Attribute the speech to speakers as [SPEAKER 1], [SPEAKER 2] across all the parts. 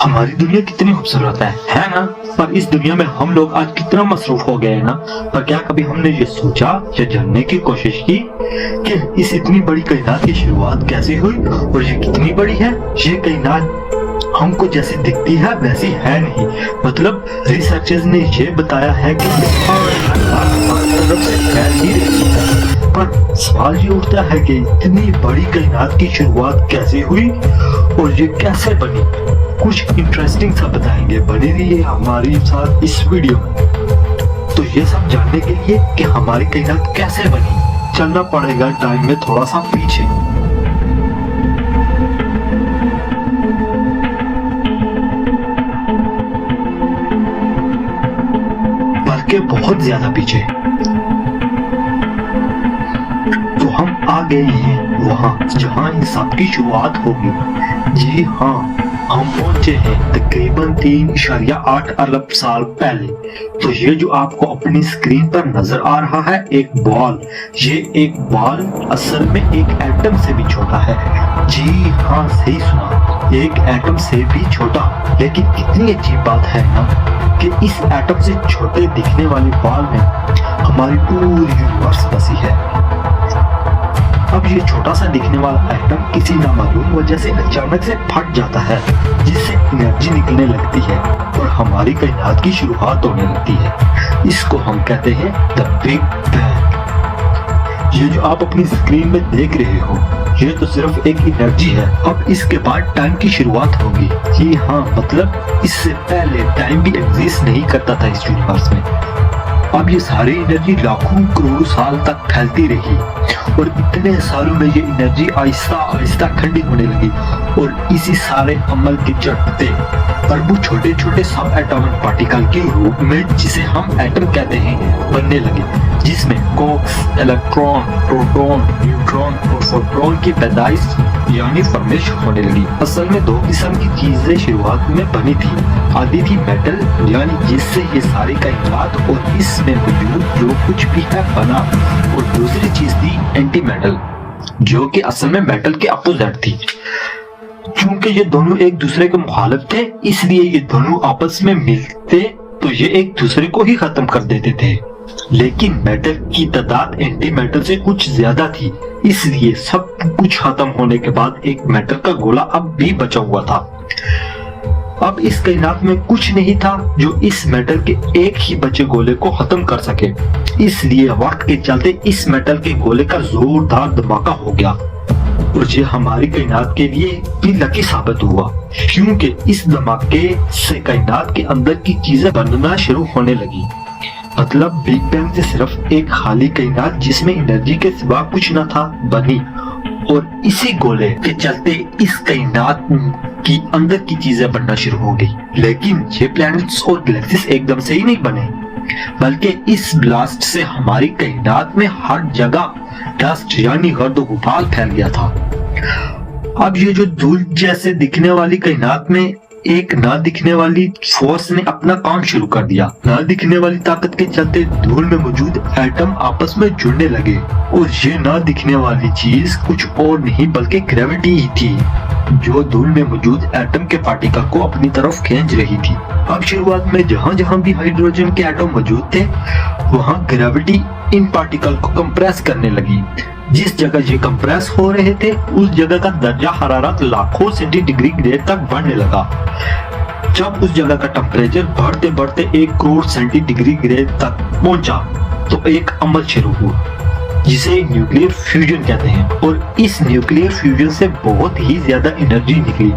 [SPEAKER 1] हमारी दुनिया कितनी खूबसूरत है ना। पर इस दुनिया में हम लोग आज कितना मसरूफ हो गए हैं ना। पर क्या कभी हमने ये सोचा या जानने की कोशिश की कि इस इतनी बड़ी कायनात की शुरुआत कैसे हुई और ये कितनी बड़ी है। ये कायनात हमको जैसी दिखती है वैसी है नहीं। मतलब रिसर्चर्स ने ये बताया है कि तरफ से फैल ही रही है। पर सवाल ये उठता है कि इतनी बड़ी कायनात की शुरुआत कैसे हुई और ये कैसे बनी। कुछ इंटरेस्टिंग सा बताएंगे, बने रहिए हमारे साथ इस वीडियो में। तो ये सब जानने के लिए कि हमारी कायनात कैसे बनी, चलना पड़ेगा टाइम में थोड़ा सा पीछे। बल्कि बहुत ज्यादा पीछे। तो हम आ गए हैं वहां जहां इन सब की शुरुआत होगी। जी हाँ, हम पहुंचे हैं तकरीबन 3.8 अरब साल पहले। तो ये जो आपको अपनी स्क्रीन पर नजर आ रहा है एक बॉल, ये एक बॉल असल में एक एटम से भी छोटा है। जी हाँ, सही सुना, एक एटम से भी छोटा। लेकिन कितनी अजीब बात है ना कि इस एटम से छोटे दिखने वाली बॉल में हमारी पूरी यूनिवर्स बसी है। अब ये छोटा सा दिखने वाला एटम किसी नामालूम वजह से अचानक से फट जाता है, जिससे एनर्जी निकलने लगती है और हमारी कायनात की शुरुआत होने लगती है। इसको हम कहते हैं द बिग बैंग। ये जो आप अपनी स्क्रीन में देख रहे हो, ये तो सिर्फ एक एनर्जी है। अब इसके बाद टाइम की शुरुआत होगी। जी हाँ, मतलब इससे पहले टाइम भी एग्जिस्ट नहीं करता था इस यूनिवर्स में। अब ये सारी एनर्जी लाखों करोड़ों साल तक फैलती रही और इतने सालों में ये एनर्जी आहिस्ता आहिस्ता ठंडी होने लगी और इसी सारे अमल के चलते अरबों छोटे छोटे सब एटॉमिक पार्टिकल के रूप में, जिसे हम एटम कहते हैं, बनने लगे, जिसमें क्वार्क्स, इलेक्ट्रॉन, प्रोटॉन, न्यूट्रॉन और फोटॉन की पैदाइश यानी फॉर्मेश होने लगी। असल में दो किस्म की चीजें शुरुआत में बनी थी। आधी थी मेटल, यानी जिससे ये सारी कायनात और इसमें मौजूद जो कुछ भी है बना, और दूसरी चीज थी एंटी मेटल, जो कि असल में मेटल के अपोजिट थी। क्योंकि ये दोनों एक दूसरे के मुखालिफ थे, इसलिए ये दोनों आपस में मिलते तो ये एक दूसरे को ही खत्म कर देते थे। लेकिन मेटल की तादाद एंटी मेटल से कुछ ज्यादा थी, इसलिए सब कुछ खत्म होने के बाद एक मेटल का गोला अब भी बचा हुआ था। अब इस कायनात में कुछ नहीं था जो इस मेटल के एक ही बचे गोले को खत्म कर सके। इसलिए वक्त के चलते इस मेटल के गोले का जोरदार धमाका हो गया और ये हमारी कायनात के लिए भी लकी साबित हुआ, क्योंकि इस धमाके से कायनात के अंदर की चीजें बनना शुरू होने लगी। मतलब बिग बैंग से सिर्फ एक खाली कायनात जिसमें एनर्जी के सिवा कुछ न था बनी, और इसी गोले के चलते इस कायनात की अंदर की चीजें बनना शुरू हो गई। लेकिन ये प्लैनेट्स और गैलेक्सीज एकदम से ही नहीं बने, बल्कि इस ब्लास्ट से हमारी कायनात में हर जगह डस्ट यानी गर्द गुबार फैल गया था। अब ये जो धूल जैसे दिखने वाली कायनात में एक ना दिखने वाली फोर्स ने अपना काम शुरू कर दिया। ना दिखने वाली ताकत के चलते धूल में मौजूद एटम आपस में जुड़ने लगे, और ये ना दिखने वाली चीज कुछ और नहीं बल्कि ग्रेविटी ही थी, जो धूल में मौजूद एटम के पार्टिकल को अपनी तरफ खींच रही थी। अब शुरुआत में जहाँ जहाँ भी हाइड्रोजन के एटम मौजूद थे, वहाँ ग्रेविटी इन पार्टिकल को कंप्रेस करने लगी। जिस जगह ये कंप्रेस हो रहे थे उस जगह का दर्जा हरारत लाखों सेंटीग्रेड तक बढ़ने लगा। जब उस जगह का टेम्परेचर बढ़ते बढ़ते 1 करोड़ सेंटीग्रेड तक पहुंचा तो एक अमल शुरू हुआ जिसे न्यूक्लियर फ्यूजन कहते हैं, और इस न्यूक्लियर फ्यूजन से बहुत ही ज्यादा एनर्जी निकली,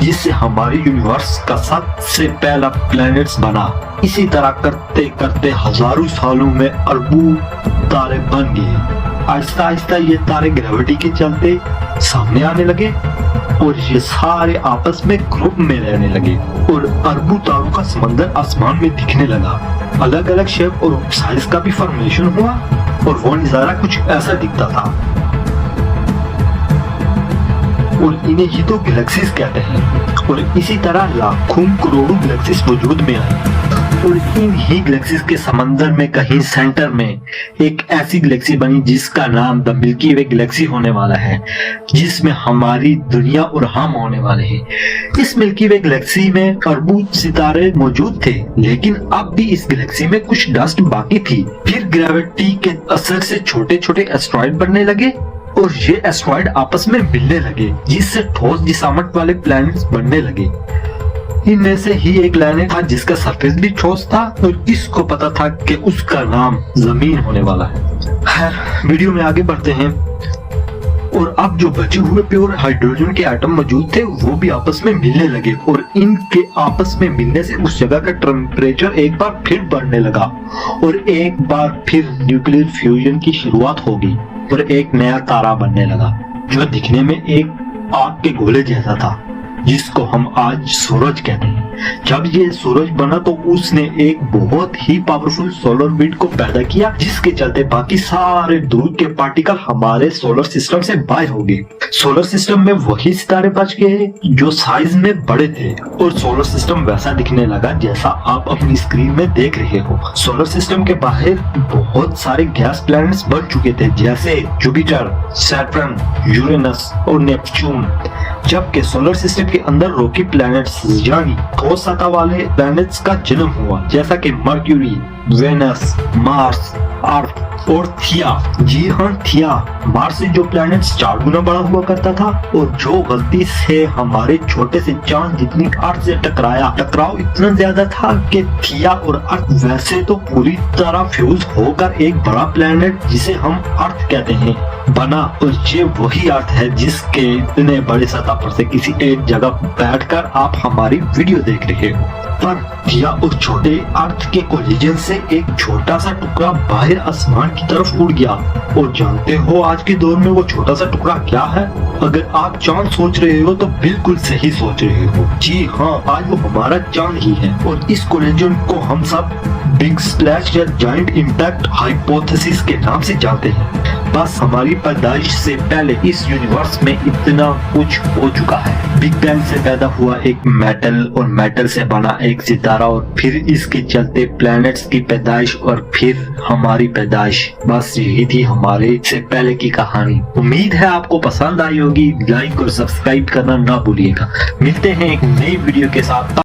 [SPEAKER 1] जिससे हमारे यूनिवर्स का सबसे पहला प्लैनेट्स बना। इसी तरह करते करते हजारों सालों में अरबों तारे बन गए। आहिस्ता आहिस्ता ये तारे ग्रेविटी के चलते सामने आने लगे और ये सारे आपस में ग्रुप में रहने लगे, और अरबों तारों का समंदर आसमान में दिखने लगा। अलग अलग शेप और साइज का भी फॉर्मेशन हुआ और वो नजारा कुछ ऐसा दिखता था, और इन्हें ही तो गैलेक्सीज कहते हैं। और इसी तरह लाखों करोड़ों गैलेक्सीज वजूद में आई और इन ही गैलेक्सीज के समंदर में कहीं सेंटर में एक ऐसी गैलेक्सी बनी जिसका नाम द मिल्की वे गैलेक्सी होने वाला है, जिसमें हमारी दुनिया और हम होने वाले हैं। इस मिल्की वे गैलेक्सी में अरबों सितारे मौजूद थे, लेकिन अब भी इस गैलेक्सी में कुछ डस्ट बाकी थी। फिर ग्रेविटी के असर से छोटे छोटे एस्ट्रॉइड बनने लगे और ये एस्ट्रॉइड आपस में मिलने लगे, जिससे ठोस जिसामत वाले प्लैनेट्स बनने लगे। इनमें से ही एक प्लैनेट था जिसका सरफेस भी ठोस था और इसको पता था कि उसका नाम जमीन होने वाला है। खैर, वीडियो में आगे बढ़ते हैं। और अब जो बचे हुए प्योर हाइड्रोजन के एटम मौजूद थे वो भी आपस में मिलने लगे और इनके आपस में मिलने से उस जगह का टेम्परेचर एक बार फिर बढ़ने लगा और एक बार फिर न्यूक्लियर फ्यूजन की शुरुआत होगी और एक नया तारा बनने लगा जो दिखने में एक आग के गोले जैसा था, जिसको हम आज सूरज कहते हैं। जब ये सूरज बना तो उसने एक बहुत ही पावरफुल सोलर विंड को पैदा किया, जिसके चलते बाकी सारे दूर के पार्टिकल हमारे सोलर सिस्टम से बाहर हो गए। सोलर सिस्टम में वही सितारे बच गए जो साइज में बड़े थे और सोलर सिस्टम वैसा दिखने लगा जैसा आप अपनी स्क्रीन में देख रहे हो। सोलर सिस्टम के बाहर बहुत सारे गैस प्लैनेट्स बन चुके थे, जैसे जुपिटर, सैटर्न, यूरेनस और नेपच्यून, जबकि सोलर सिस्टम के अंदर रॉकी प्लैनेट्स यानी ठोस सतह वाले प्लैनेट्स का जन्म हुआ, जैसा कि मर्क्यूरी, वेनस, मार्स, अर्थ और थिया। जी हाँ, थिया। मार्स से जो प्लैनेट्स 4 गुना बड़ा हुआ करता था और जो गलती से हमारे छोटे से चांद जितनी अर्थ से टकराया, टकराव इतना ज्यादा था कि थिया और अर्थ वैसे तो पूरी तरह फ्यूज होकर एक बड़ा प्लैनेट जिसे हम अर्थ कहते हैं बना। और ये वही अर्थ है जिसके इतने बड़े सतह पर से किसी एक जगह बैठकर आप हमारी वीडियो देख रहे हो। पर थिया और छोटे अर्थ के कोलिजन से एक छोटा सा टुकड़ा बाहर आसमान की तरफ उड़ गया। और जानते हो आज के दौर में वो छोटा सा टुकड़ा क्या है? अगर आप चांद सोच रहे हो तो बिल्कुल सही सोच रहे हो। जी हाँ, आज वो हमारा चांद ही है और इस कोलिजन को हम सब बिग स्प्लैश या जायंट इम्पैक्ट हाइपोथेसिस के नाम से जानते हैं। बस हमारी पैदाइश से पहले इस यूनिवर्स में इतना कुछ हो चुका है। बिग बैंग से पैदा हुआ एक मेटल और मेटल से बना एक सितारा और फिर इसके चलते प्लैनेट्स की पैदाइश और फिर हमारी पैदाइश। बस यही थी हमारे से पहले की कहानी। उम्मीद है आपको पसंद आई होगी। लाइक और सब्सक्राइब करना ना भूलिएगा। मिलते हैं एक नई वीडियो के साथ।